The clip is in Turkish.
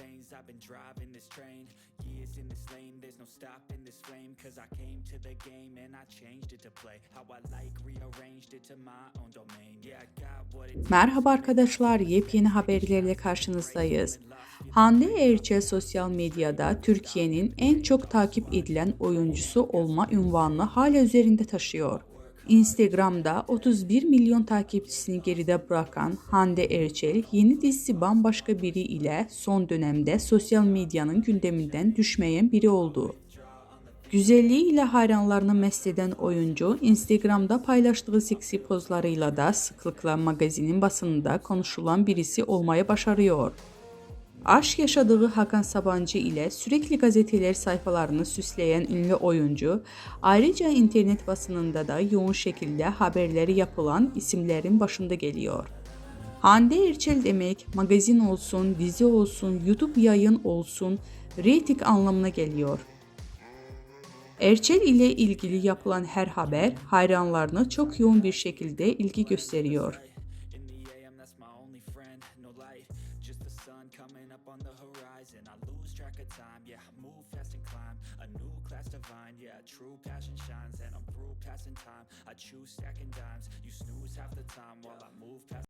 veins, I've been driving this train. Years in this lane, there's no stopping this flame. Cause I came to the game and I changed it to play how I like, rearranged it to my own domain. Yeah, I got what it takes. Merhaba arkadaşlar, yepyeni haberlerle karşınızdayız. Hande Erçel sosyal medyada Türkiye'nin en çok takip edilen oyuncusu olma unvanını hala üzerinde taşıyor. Instagram'da 31 milyon takipçisini geride bırakan Hande Erçel, yeni dizisi Bambaşka Biri ile son dönemde sosyal medyanın gündeminden düşmeyen biri oldu. Güzelliğiyle hayranlarını mest eden oyuncu, Instagram'da paylaştığı seksi pozlarıyla da sıklıkla magazinin basınında konuşulan birisi olmayı başarıyor. Aşk yaşadığı Hakan Sabancı ile sürekli gazeteler sayfalarını süsleyen ünlü oyuncu, ayrıca internet basınında da yoğun şekilde haberleri yapılan isimlerin başında geliyor. Hande Erçel demek, magazin olsun, dizi olsun, YouTube yayın olsun, reyting anlamına geliyor. Erçel ile ilgili yapılan her haber hayranlarına çok yoğun bir şekilde ilgi gösteriyor. In the AM, that's my only friend, no light, just the sun coming up on the horizon. I lose track of time, yeah, I move fast and climb a new class divine, yeah, true passion shines and I'm through passing time. I choose stacking dimes, you snooze half the time while I move past